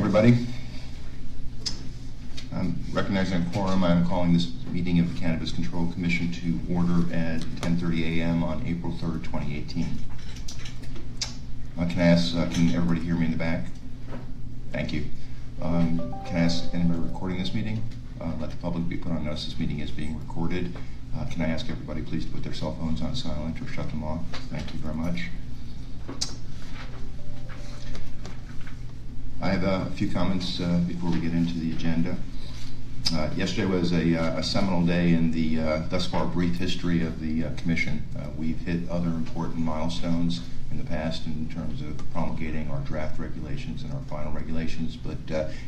everybody. Recognizing a quorum, I'm calling this meeting of the Cannabis Control Commission to order at 10:30 a.m. on April 3rd, 2018. Can I ask, can everybody hear me in the back? Thank you. Can I ask anybody recording this meeting? Let the public be put on notice this meeting is being recorded. Can I ask everybody please to put their cell phones on silent or shut them off? Thank you very much. I have a few comments before we get into the agenda. Yesterday was a seminal day in the thus far brief history of the Commission. We've hit other important milestones in the past in terms of promulgating our draft regulations and our final regulations, but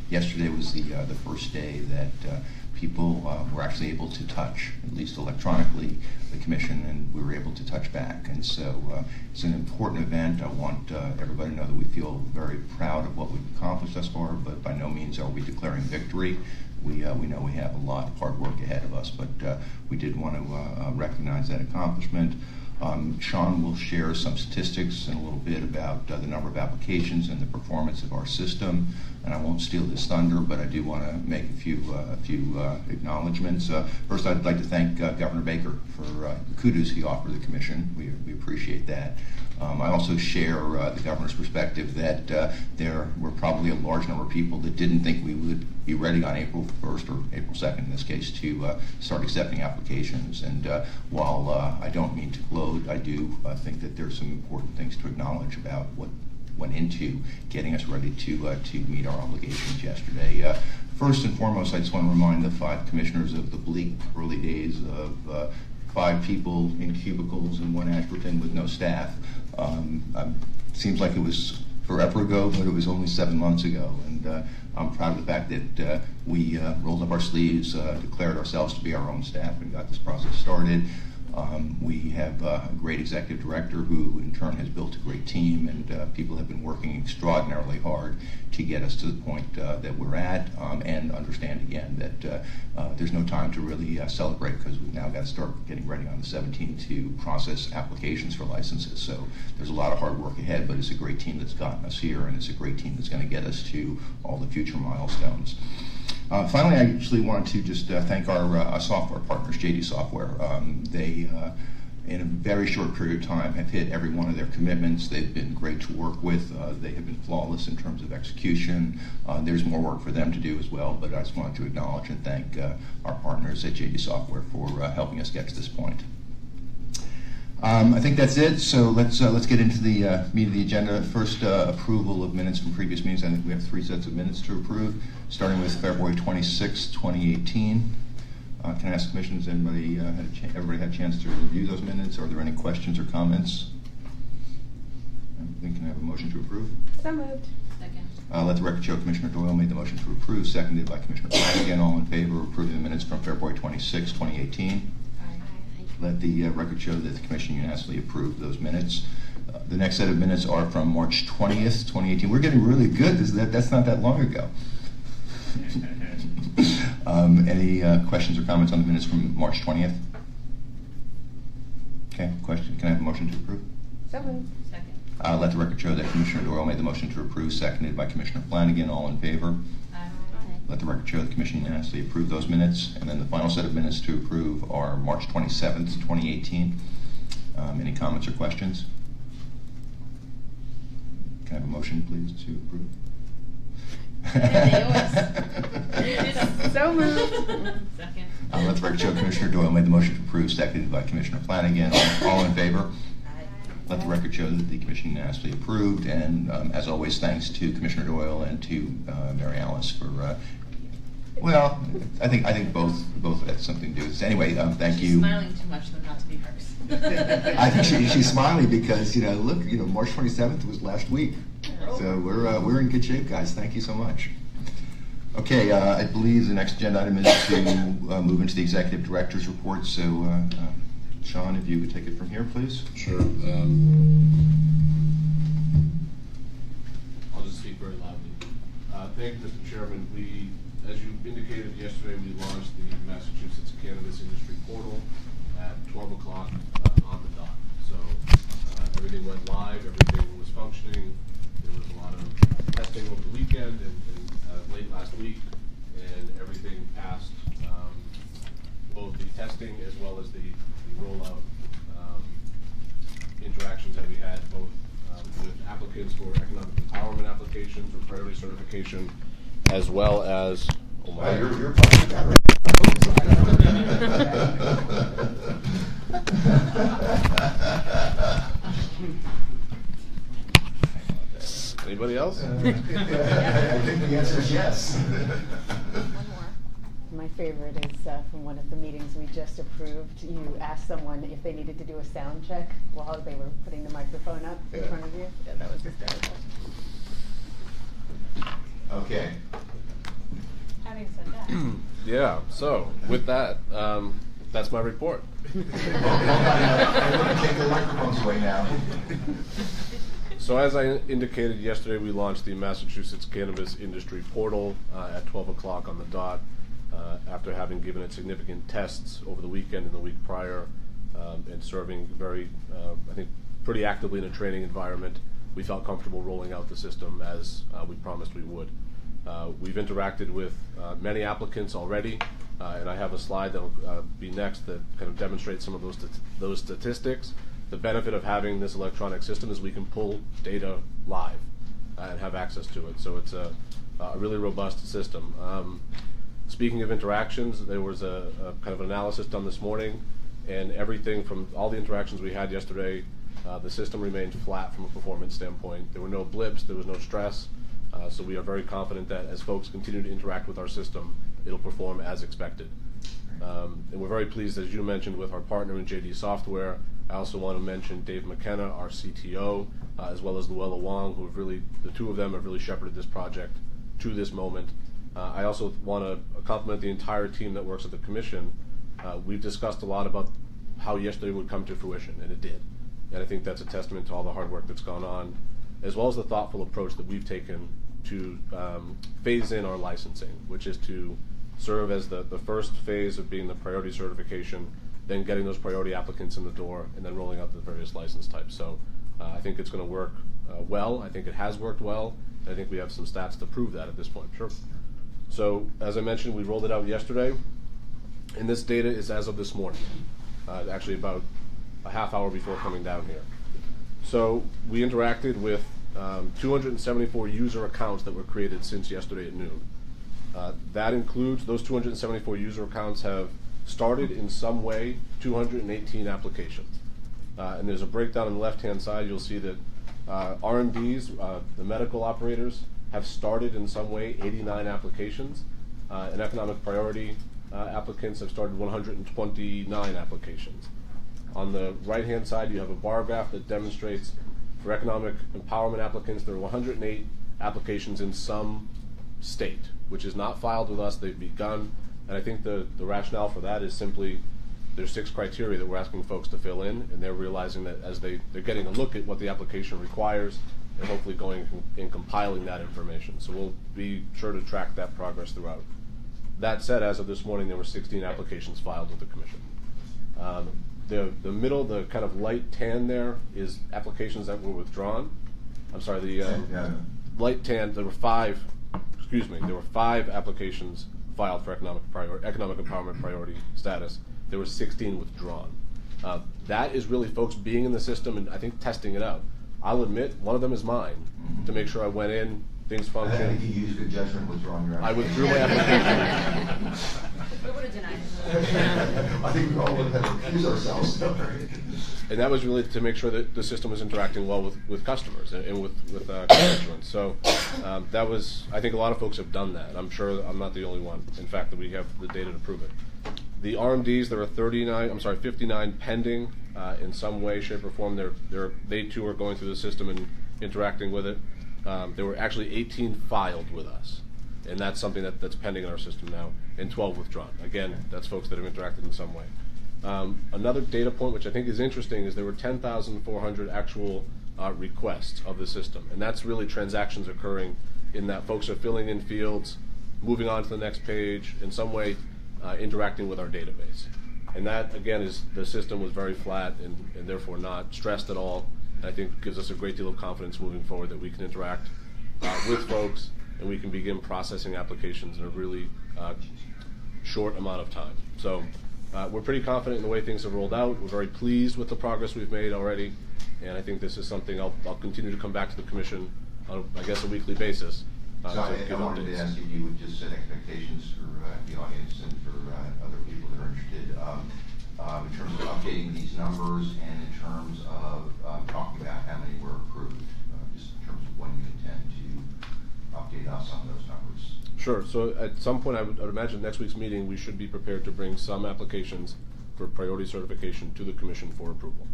yesterday was the first day that people were actually able to touch, at least electronically, the Commission, and we were able to touch back. And so it's an important event. I want everybody to know that we feel very proud of what we've accomplished thus far, but by no means are we declaring victory. We know we have a lot of hard work ahead of us, but we did want to recognize that accomplishment. Sean will share some statistics in a little bit about the number of applications and the performance of our system, and I won't steal his thunder, but I do want to make a few acknowledgments. First, I'd like to thank Governor Baker for the kudos he offered the Commission. We appreciate that. I also share the Governor's perspective that there were probably a large number of people that didn't think we would be ready on April 1st or April 2nd in this case to start accepting applications. And while I don't mean to gloat, I do think that there's some important things to acknowledge about what went into getting us ready to meet our obligations yesterday. First and foremost, I just want to remind the 5 commissioners of the bleak early days of 5 people in cubicles in one Ashburton with no staff. Seems like it was forever ago, but it was only 7 months ago. And I'm proud of the fact that we rolled up our sleeves, declared ourselves to be our own staff, and got this process started. We have a great executive director who in turn has built a great team, and people have been working extraordinarily hard to get us to the point that we're at, and understand again that there's no time to really celebrate, because we've now got to start getting ready on the 17th to process applications for licenses. So there's a lot of hard work ahead, but it's a great team that's gotten us here, and it's a great team that's going to get us to all the future milestones. Finally, I actually want to just thank our software partners, JD Software. They, in a very short period of time, have hit every one of their commitments. They've been great to work with. They have been flawless in terms of execution. There's more work for them to do as well, but I just wanted to acknowledge and thank our partners at JD Software for helping us get to this point. I think that's it. So let's get into the meat of the agenda. First, approval of minutes from previous meetings. I think we have 3 sets of minutes to approve, starting with February 26, 2018. Can I ask commissioners, everybody had a chance to review those minutes? Are there any questions or comments? I think can I have a motion to approve? So moved. Second. Let the record show Commissioner Doyle made the motion to approve, seconded by Commissioner Flanagan. All in favor of approving the minutes from February 26, 2018? Let the record show that the Commission unanimously approved those minutes. The next set of minutes are from March 20th, 2018. We're getting really good. That's not that long ago. Any questions or comments on the minutes from March 20th? Okay, question. Can I have a motion to approve? So moved. Second. Let the record show that Commissioner Doyle made the motion to approve, seconded by Commissioner Flanagan. All in favor? Let the record show the Commission unanimously approved those minutes. And then the final set of minutes to approve are March 27th, 2018. Any comments or questions? Can I have a motion, please, to approve? So moved. Second. Let the record show Commissioner Doyle made the motion to approve, seconded by Commissioner Flanagan. All in favor? Let the record show that the Commission unanimously approved, and as always, thanks to Commissioner Doyle and to Mary Alice for. Well, I think both had something to do with this. Anyway, thank you. She's smiling too much, though, not to be hers. I think she's smiling because look, March 27th was last week, so we're in good shape, guys. Thank you so much. Okay, I believe the next agenda item is to move into the executive director's report. So. Sean, if you would take it from here, please. Sure. I'll just speak very loudly. Thank you, Mr. Chairman. As you indicated yesterday, we launched the Massachusetts Cannabis Industry Portal at 12 o'clock on the dot. So everything went live, everything was functioning. There was a lot of testing over the weekend, and testing as well as the rollout interactions that we had both with applicants for economic empowerment applications or priority certification, as well as You're Anybody else? I think the answer is yes. One more. My favorite is from one of the meetings we just approved. You asked someone if they needed to do a sound check while they were putting the microphone up in front of you. Yeah, that was hysterical. Okay. Having said that. Yeah, so with that, that's my report. I'm going to take the microphones away now. So as I indicated yesterday, we launched the Massachusetts Cannabis Industry Portal at 12 o'clock on the dot. After having given it significant tests over the weekend and the week prior, and serving very, I think, pretty actively in a training environment, we felt comfortable rolling out the system as we promised we would. We've interacted with many applicants already, and I have a slide that will be next that kind of demonstrates some of those statistics. The benefit of having this electronic system is we can pull data live and have access to it. So it's a really robust system. Speaking of interactions, there was a kind of analysis done this morning, and everything from all the interactions we had yesterday, the system remained flat from a performance standpoint. There were no blips, there was no stress, so we are very confident that as folks continue to interact with our system, it'll perform as expected. And we're very pleased, as you mentioned, with our partner in JD Software. I also want to mention Dave McKenna, our CTO, as well as Luella Wong, who have really, the two of them have really shepherded this project to this moment. I also want to compliment the entire team that works at the Commission. We've discussed a lot about how yesterday would come to fruition, and it did. And I think that's a testament to all the hard work that's gone on, as well as the thoughtful approach that we've taken to phase in our licensing, which is to serve as the first phase of being the priority certification, then getting those priority applicants in the door, and then rolling out the various license types. So I think it's going to work well. I think it has worked well. And I think we have some stats to prove that at this point. Sure. So as I mentioned, we rolled it out yesterday, and this data is as of this morning, actually about a half hour before coming down here. So we interacted with 274 user accounts that were created since yesterday at noon. That includes, those 274 user accounts have started in some way 218 applications. And there's a breakdown on the left-hand side. You'll see that RMDs, the medical operators, have started in some way 89 applications, and economic priority applicants have started 129 applications. On the right-hand side, you have a bar graph that demonstrates for economic empowerment applicants, there are 108 applications in some state, which is not filed with us. They've begun, and I think the rationale for that is simply there's 6 criteria that we're asking folks to fill in, and they're realizing that as they're getting a look at what the application requires, they're hopefully going and compiling that information. So we'll be sure to track that progress throughout. That said, as of this morning, there were 16 applications filed with the Commission. The middle, the kind of light tan there is applications that were withdrawn. I'm sorry, the light tan, there were 5 applications filed for economic empowerment priority status. There were 16 withdrawn. That is really folks being in the system and I think testing it out. I'll admit, one of them is mine, to make sure I went in, things function. I think you used good judgment withdrawing your I application. withdrew my application. We would have denied it. I think we all would have had to accuse ourselves. And that was really to make sure that the system was interacting well with customers and with constituents. So that was, I think a lot of folks have done that. I'm sure I'm not the only one. In fact, that we have the data to prove it. The RMDs, there are 59 pending in some way, shape, or form. They too are going through the system and interacting with it. There were actually 18 filed with us, and that's something that's pending in our system now, and 12 withdrawn. Again, that's folks that have interacted in some way. Another data point which I think is interesting is there were 10,400 actual requests of the system, and that's really transactions occurring in that folks are filling in fields, moving on to the next page, in some way interacting with our database. And that, again, is the system was very flat and therefore not stressed at all. And I think gives us a great deal of confidence moving forward that we can interact with folks and we can begin processing applications in a really short amount of time. So we're pretty confident in the way things have rolled out. We're very pleased with the progress we've made already, and I think this is something I'll continue to come back to the commission on, I guess, a weekly basis. So I wanted to ask if you would just set expectations for the audience and for other people that are interested in terms of updating these numbers and in terms of talking about how many were approved, just in terms of when you intend to update us on those numbers. Sure. So at some point, I would imagine next week's meeting, we should be prepared to bring some applications for priority certification to the commission for approval.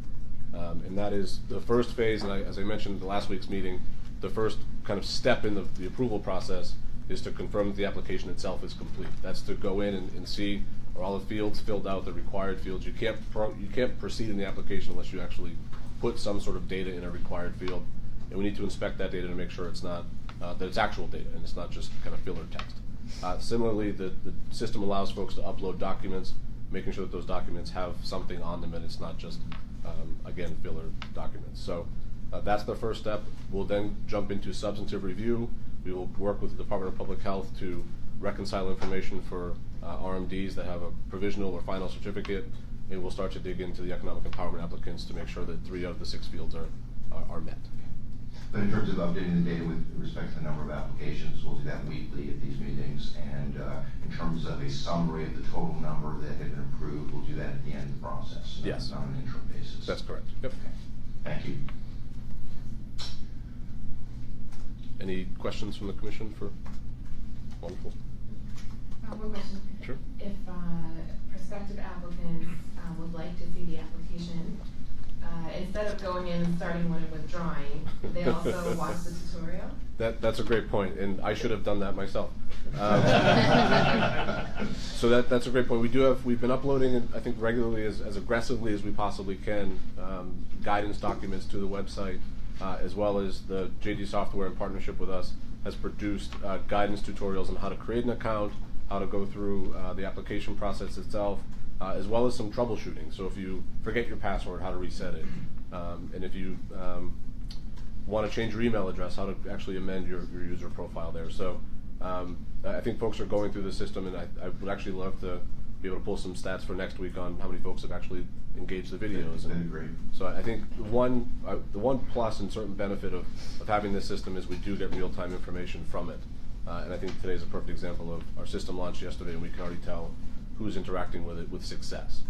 And that is the first phase, and as I mentioned in the last week's meeting, the first kind of step in the approval process is to confirm that the application itself is complete. That's to go in and see are all the fields filled out, the required fields. You can't proceed in the application unless you actually put some sort of data in a required field, and we need to inspect that data to make sure it's not that it's actual data and it's not just kind of filler text. Similarly, the system allows folks to upload documents, making sure that those documents have something on them and it's not just again filler documents. So that's the first step. We'll then jump into substantive review. We will work with the Department of Public Health to reconcile information for RMDs that have a provisional or final certificate, and we'll start to dig into the economic empowerment applicants to make sure that 3 out of the 6 fields are met. But in terms of updating the data with respect to the number of applications, we'll do that weekly at these meetings. And in terms of a summary of the total number that have been approved, we'll do that at the end of the process. Yes. Not on an interim basis. That's correct. Yep. Okay. Thank you. Any questions from the commission for? Wonderful. One question. Sure. If prospective applicants would like to see the application, instead of going in and starting one and withdrawing, they also watch the tutorial? That's a great point, and I should have done that myself. So that's a great point. We've been uploading, I think, regularly as aggressively as we possibly can, guidance documents to the website, as well as the JD Software in partnership with us has produced guidance tutorials on how to create an account, how to go through the application process itself, as well as some troubleshooting. So if you forget your password, how to reset it, and if you want to change your email address, how to actually amend your user profile there. So I think folks are going through the system, and I would actually love to be able to pull some stats for next week on how many folks have actually engaged the videos. That'd be great. So I think the one plus and certain benefit of having this system is we do get real-time information from it. And I think today's a perfect example of our system launched yesterday, and we can already tell who's interacting with it with success.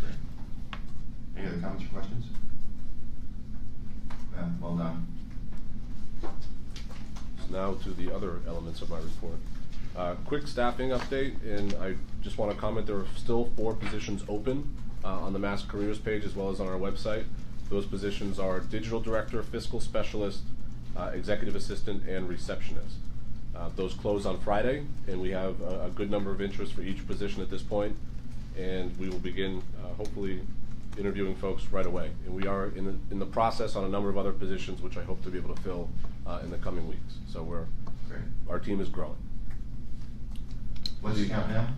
Great. Any other comments or questions? Well done. So now to the other elements of my report. Quick staffing update, and I just want to comment there are still 4 positions open on the Mass Careers page as well as on our website. Those positions are Digital Director, Fiscal Specialist, Executive Assistant, and Receptionist. Those close on Friday, and we have a good number of interests for each position at this point, and we will begin hopefully interviewing folks right away. And we are in the process on a number of other positions, which I hope to be able to fill in the coming weeks. So Great. our team is growing. What's the count now?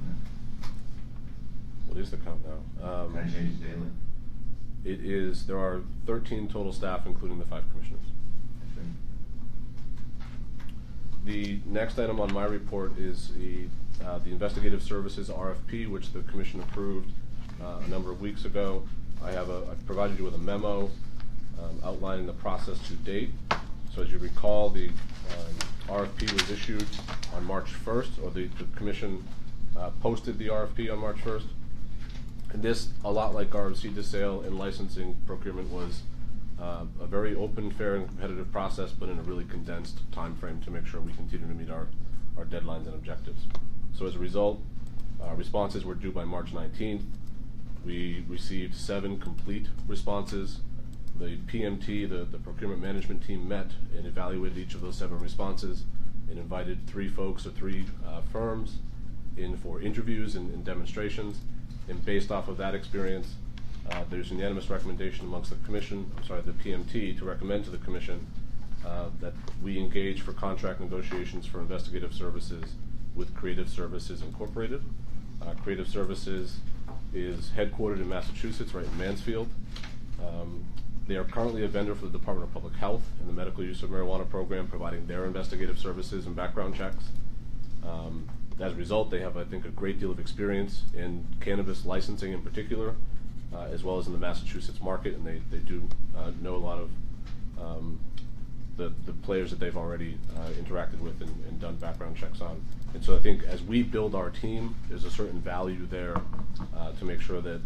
What is the count now? Kind of changes daily. There are 13 total staff, including the 5 commissioners. The next item on my report is the Investigative Services RFP, which the Commission approved a number of weeks ago. I've provided you with a memo outlining the process to date. So as you recall, the RFP was issued on March 1st, or the Commission posted the RFP on March 1st. And this, a lot like our seed to sale and licensing procurement, was a very open, fair, and competitive process, but in a really condensed time frame to make sure we continue to meet our deadlines and objectives. So as a result, responses were due by March 19th. We received 7 complete responses. The PMT, the procurement management team, met and evaluated each of those 7 responses and invited 3 folks or 3 firms in for interviews and demonstrations. And based off of that experience, there's unanimous recommendation amongst the PMT, to recommend to the Commission that we engage for contract negotiations for investigative services with Creative Services Incorporated. Creative Services is headquartered in Massachusetts, right in Mansfield. They are currently a vendor for the Department of Public Health and the medical use of marijuana program, providing their investigative services and background checks. As a result, they have, I think, a great deal of experience in cannabis licensing in particular, as well as in the Massachusetts market, and they do know a lot of the players that they've already interacted with and done background checks on. And so I think as we build our team, there's a certain value there to make sure that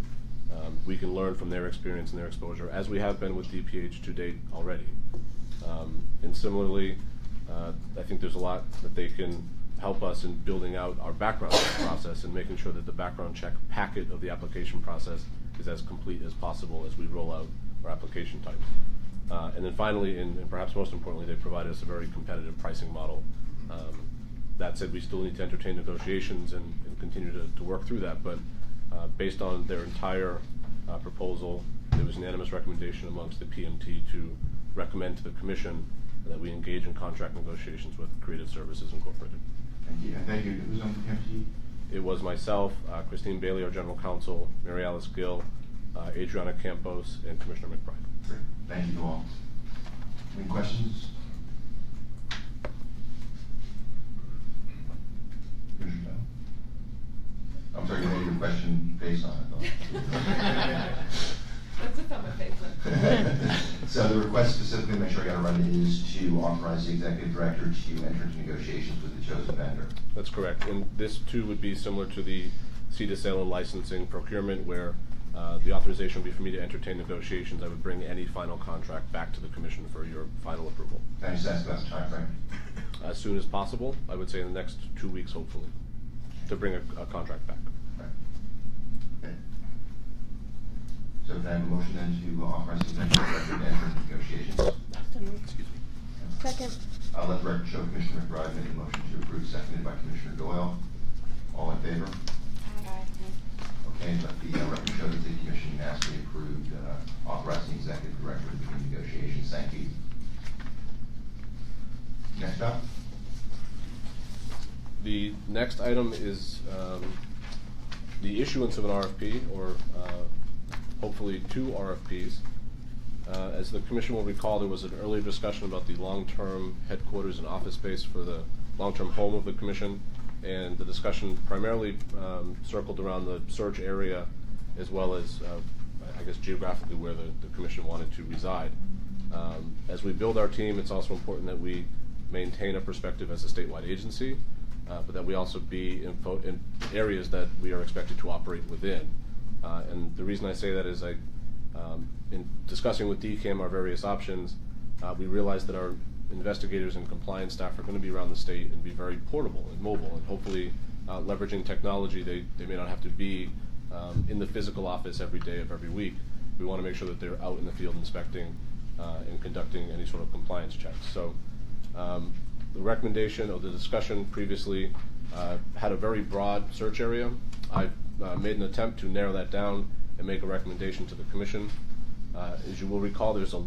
we can learn from their experience and their exposure, as we have been with DPH to date already. And similarly, I think there's a lot that they can help us in building out our background check process and making sure that the background check packet of the application process is as complete as possible as we roll out our application types. And then finally, and perhaps most importantly, they provide us a very competitive pricing model. That said, we still need to entertain negotiations and continue to work through that, but based on their entire proposal, there was unanimous recommendation amongst the PMT to recommend to the Commission that we engage in contract negotiations with Creative Services Incorporated. Thank you. And thank you. Who's on the PMT? It was myself, Christine Bailey, our General Counsel, Mary Alice Gill, Adriana Campos, and Commissioner McBride. Great. Thank you to all. Any questions? Commissioner Doyle? I'm sorry, you made your question based on it, though. That's a thumb face. So the request specifically, make sure I got it right, is to authorize the executive director to enter into negotiations with the chosen vendor. That's correct. And this too would be similar to the seed to sale and licensing procurement, where the authorization would be for me to entertain negotiations. I would bring any final contract back to the Commission for your final approval. Can I just ask about the time frame? As soon as possible, I would say in the next 2 weeks, hopefully, to bring a contract back. Right. Okay. So can I have a motion then to authorize the executive director to enter into negotiations? Excuse me. Second. I'll let the record show Commissioner McBride made a motion to approve, seconded by Commissioner Doyle. All in favor? Okay, let the record show that the Commission unanimously approved authorizing the executive director to begin negotiations. Thank you. Next up. The next item is the issuance of an RFP, or hopefully 2 RFPs. As the Commission will recall, there was an earlier discussion about the long-term headquarters and office space for the long-term home of the Commission, and the discussion primarily circled around the search area as well as, I guess, geographically where the Commission wanted to reside. As we build our team, it's also important that we maintain a perspective as a statewide agency, but that we also be in areas that we are expected to operate within. And the reason I say that is in discussing with DCAM our various options, we realized that our investigators and compliance staff are going to be around the state and be very portable and mobile, and hopefully leveraging technology. They may not have to be in the physical office every day of every week. We want to make sure that they're out in the field inspecting and conducting any sort of compliance checks. So the recommendation or the discussion previously had a very broad search area. I've made an attempt to narrow that down and make a recommendation to the Commission. As you will recall, there's a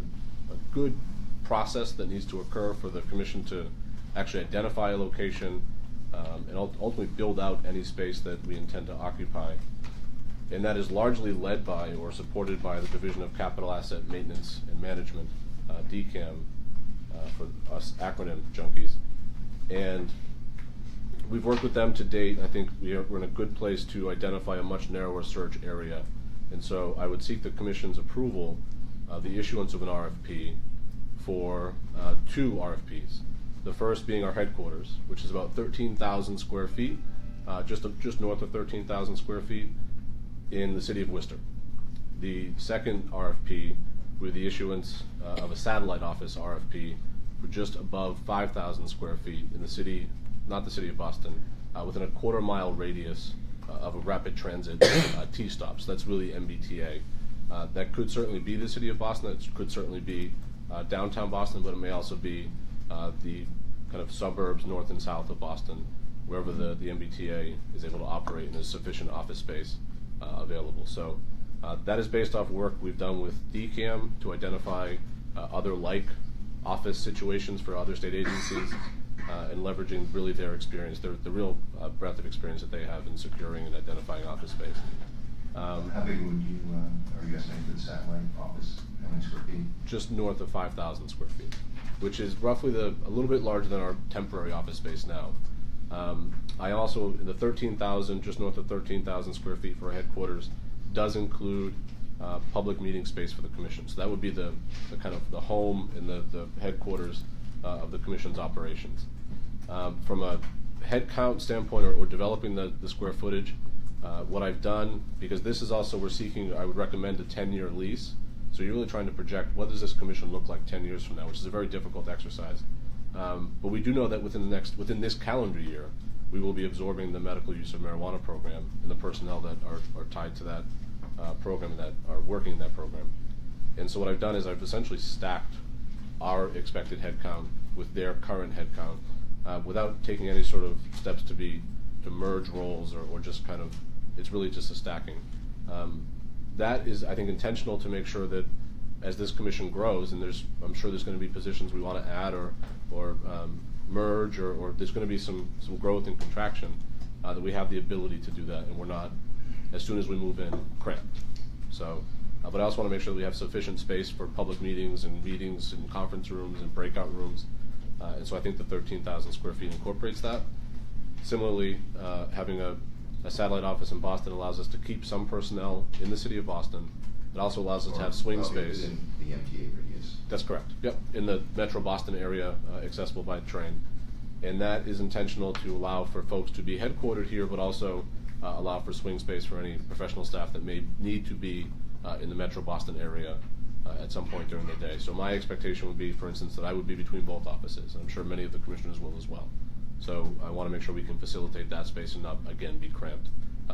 good process that needs to occur for the Commission to actually identify a location and ultimately build out any space that we intend to occupy. And that is largely led by or supported by the Division of Capital Asset Maintenance and Management, DCAM, for us acronym junkies. And we've worked with them to date. I think we're in a good place to identify a much narrower search area. And so I would seek the Commission's approval of the issuance of an RFP for 2 RFPs. The first being our headquarters, which is about 13,000 square feet, just north of 13,000 square feet in the city of Worcester. The second RFP with the issuance of a satellite office RFP for just above 5,000 square feet in the city, not the city of Boston, within a quarter-mile radius of a rapid transit T-stop. So that's really MBTA. That could certainly be the city of Boston. It could certainly be downtown Boston, but it may also be the kind of suburbs north and south of Boston, wherever the MBTA is able to operate and there's sufficient office space available. So that is based off work we've done with DCAM to identify other like office situations for other state agencies and leveraging really their experience, the real breadth of experience that they have in securing and identifying office space. How big would you, are you estimating for the satellite office? How many square feet? Just north of 5,000 square feet, which is roughly a little bit larger than our temporary office space now. I also, the 13,000, just north of 13,000 square feet for our headquarters, does include public meeting space for the commission. So that would be the kind of the home and the headquarters of the commission's operations. From a head count standpoint or developing the square footage, what I've done, because this is also, we're seeking, I would recommend a 10-year lease. So you're really trying to project what does this commission look like 10 years from now, which is a very difficult exercise. But we do know that within this calendar year, we will be absorbing the medical use of marijuana program and the personnel that are tied to that program and that are working in that program. And so what I've done is I've essentially stacked our expected head count with their current head count without taking any sort of steps to merge roles or just kind of, it's really just a stacking. That is, I think, intentional to make sure that as this commission grows, and I'm sure there's going to be positions we want to add or merge, or there's going to be some growth and contraction, that we have the ability to do that, and we're not, as soon as we move in, cramped. So, but I also want to make sure that we have sufficient space for public meetings and conference rooms and breakout rooms, and so I think the 13,000 square feet incorporates that. Similarly, having a satellite office in Boston allows us to keep some personnel in the city of Boston. It also allows us to have swing space. Within the MTA radius. That's correct. Yep, in the Metro Boston area, accessible by train, and that is intentional to allow for folks to be headquartered here, but also allow for swing space for any professional staff that may need to be in the Metro Boston area at some point during the day. So my expectation would be, for instance, that I would be between both offices, and I'm sure many of the commissioners will as well. So I want to make sure we can facilitate that space and not, again, be cramped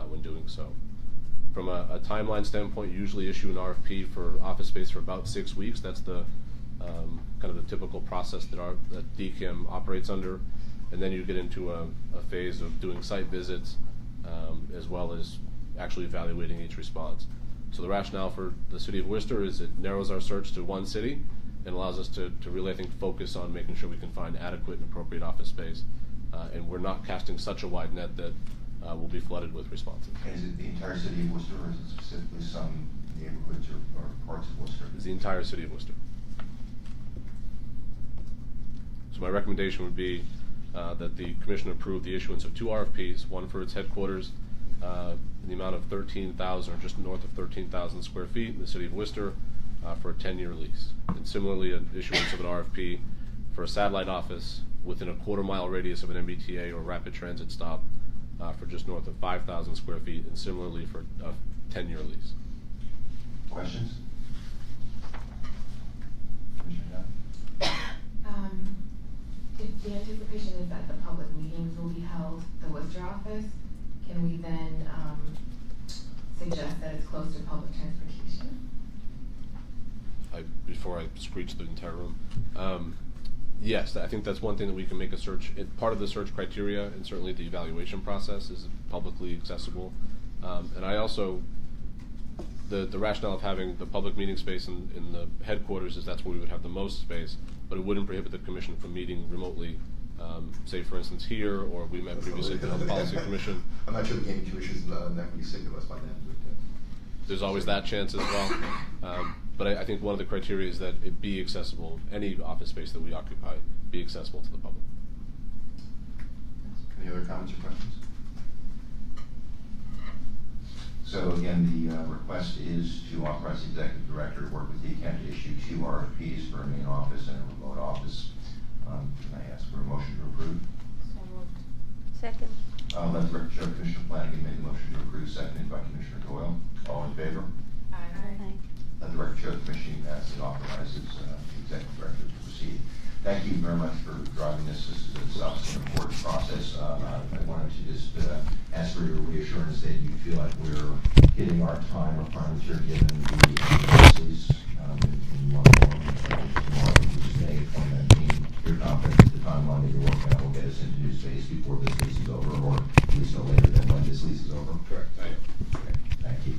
when doing so. From a timeline standpoint, you usually issue an RFP for office space for about 6 weeks. That's the kind of the typical process that DCAM operates under. And then you get into a phase of doing site visits as well as actually evaluating each response. So the rationale for the city of Worcester is it narrows our search to one city and allows us to really, I think, focus on making sure we can find adequate and appropriate office space. And we're not casting such a wide net that we'll be flooded with responses. And is it the entire city of Worcester, or is it specifically some neighborhoods or parts of Worcester? It's the entire city of Worcester. So my recommendation would be that the commission approve the issuance of 2 RFPs, one for its headquarters in the amount of 13,000 or just north of 13,000 square feet in the city of Worcester for a 10-year lease. And similarly, an issuance of an RFP for a satellite office within a quarter-mile radius of an MBTA or rapid transit stop for just north of 5,000 square feet, and similarly for a 10-year lease. Questions? Commissioner Dunn? If the anticipation is that the public meetings will be held at the Worcester office, can we then suggest that it's close to public transportation? Before I screech the entire room. Yes, I think that's one thing that we can make a search. Part of the search criteria, and certainly the evaluation process, is publicly accessible. And I also, the rationale of having the public meeting space in the headquarters is that's where we would have the most space, but it wouldn't prohibit the commission from meeting remotely, say for instance here, or we met previously at the Health Policy Commission. I'm not sure the gaming commission is not going to be sick of us by then. There's always that chance as well. But I think one of the criteria is that it be accessible, any office space that we occupy be accessible to the public. Any other comments or questions? So again, the request is to authorize the executive director to work with DCAM to issue 2 RFPs for a main office and a remote office. Can I ask for a motion to approve? So moved. Second. Let the record show Commissioner Flanagan made the motion to approve, seconded by Commissioner Doyle. All in favor? Aye. Let the record show the commission unanimously authorizes the executive director to proceed. Thank you very much for driving this. This is obviously an important process. I wanted to just ask for your reassurance that you feel like we're hitting our time requirements here, given the lease in one form, tomorrow, which is May 2019. You're confident that the timeline that you're working on will get us into new space before this lease is over, or at least no later than when this lease is over? Correct. I am. Okay, thank you.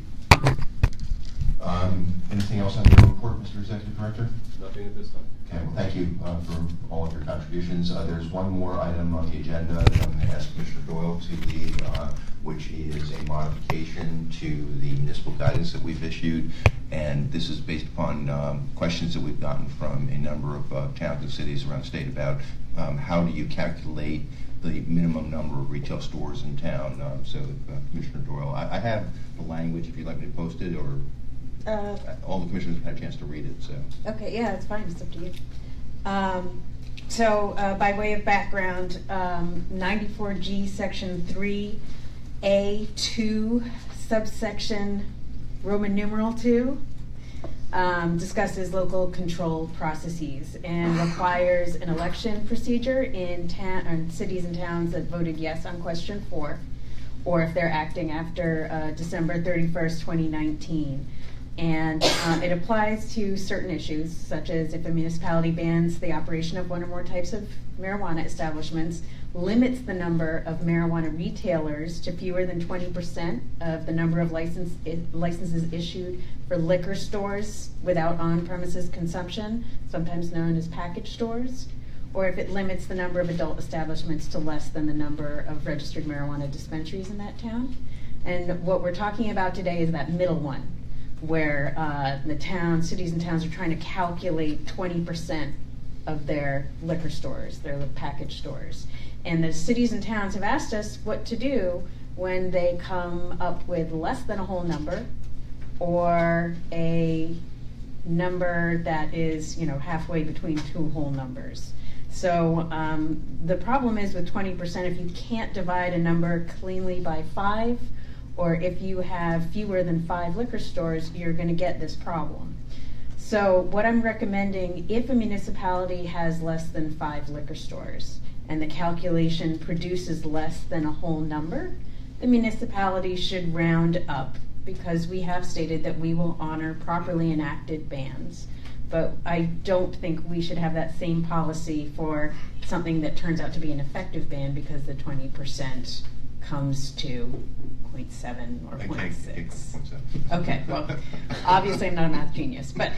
Anything else on your report, Mr. Executive Director? Nothing at this time. Okay, well, thank you for all of your contributions. There's one more item on the agenda that I'm going to ask Commissioner Doyle to lead, which is a modification to the municipal guidance that we've issued. And this is based upon questions that we've gotten from a number of towns and cities around the state about how do you calculate the minimum number of retail stores in town. So Commissioner Doyle, I have the language if you'd like me to post it, or all the commissioners have had a chance to read it. So Okay, yeah, it's fine, it's up to you. By way of background, 94G Section 3A2 subsection Roman numeral 2 discusses local control processes and requires an election procedure in cities and towns that voted yes on question 4, or if they're acting after December 31st, 2019. And it applies to certain issues, such as if a municipality bans the operation of one or more types of marijuana establishments, limits the number of marijuana retailers to fewer than 20% of the number of licenses issued for liquor stores without on-premises consumption, sometimes known as package stores, or if it limits the number of adult establishments to less than the number of registered marijuana dispensaries in that town. And what we're talking about today is that middle one, where cities and towns are trying to calculate 20% of their liquor stores, their package stores. And the cities and towns have asked us what to do when they come up with less than a whole number, or a number that is, halfway between two whole numbers. So the problem is with 20%, if you can't divide a number cleanly by 5, or if you have fewer than 5 liquor stores, you're going to get this problem. So what I'm recommending, if a municipality has less than 5 liquor stores and the calculation produces less than a whole number, the municipality should round up, because we have stated that we will honor properly enacted bans. But I don't think we should have that same policy for something that turns out to be an effective ban, because the 20% comes to 0.7 or 0.6. Okay, well, obviously I'm not a math genius, but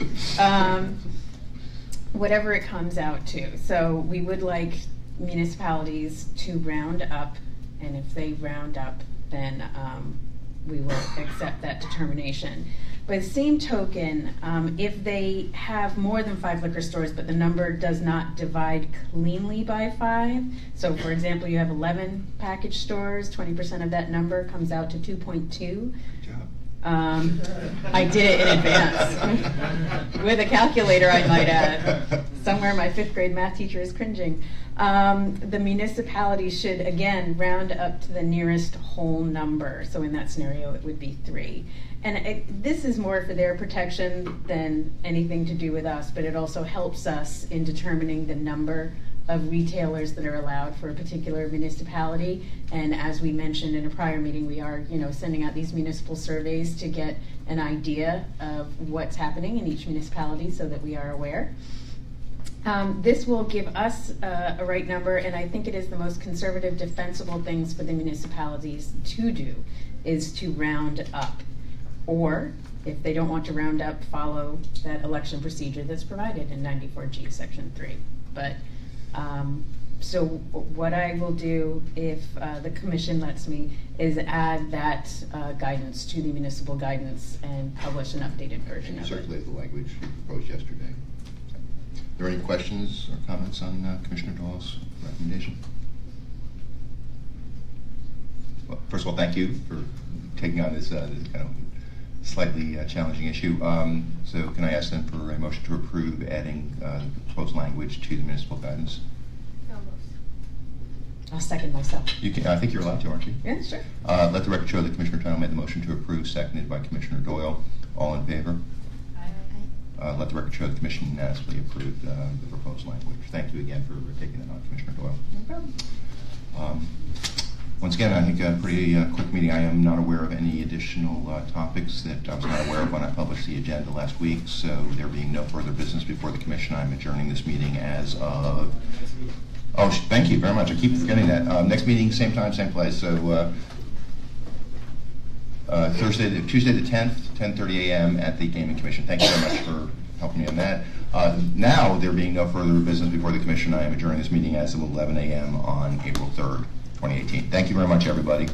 whatever it comes out to. So we would like municipalities to round up, and if they round up, then we will accept that determination. By the same token, if they have more than 5 liquor stores, but the number does not divide cleanly by 5, so for example, you have 11 package stores, 20% of that number comes out to 2.2. Good job. I did it in advance. With a calculator, I might add. Somewhere my 5th grade math teacher is cringing. The municipality should, again, round up to the nearest whole number. So in that scenario, it would be 3. And this is more for their protection than anything to do with us, but it also helps us in determining the number of retailers that are allowed for a particular municipality. And as we mentioned in a prior meeting, we are, sending out these municipal surveys to get an idea of what's happening in each municipality so that we are aware. This will give us a right number, and I think it is the most conservative, defensible things for the municipalities to do, is to round up. Or, if they don't want to round up, follow that election procedure that's provided in 94G Section 3. But, so what I will do, if the commission lets me, is add that guidance to the municipal guidance and publish an updated version of it. Circulate the language you proposed yesterday. Are there any questions or comments on Commissioner Doyle's recommendation? Well, first of all, thank you for taking on this kind of slightly challenging issue. So can I ask then for a motion to approve adding proposed language to the municipal guidance? So moved. I'll second myself. You can. I think you're allowed to, aren't you? Yeah, sure. Let the record show that Commissioner Tennell made the motion to approve, seconded by Commissioner Doyle. All in favor? Let the record show the commission unanimously approved the proposed language. Thank you again for taking that on, Commissioner Doyle. No problem. Once again, I think a pretty quick meeting. I am not aware of any additional topics that I was not aware of when I published the agenda last week, so there being no further business before the commission, I'm adjourning this meeting as of... Oh, thank you very much. I keep forgetting that. Next meeting, same time, same place. So Tuesday the 10th, 10:30 a.m. at the Gaming Commission. Thank you very much for helping me on that. Now, there being no further business before the commission, I am adjourning this meeting as of 11 a.m. on April 3rd, 2018. Thank you very much, everybody.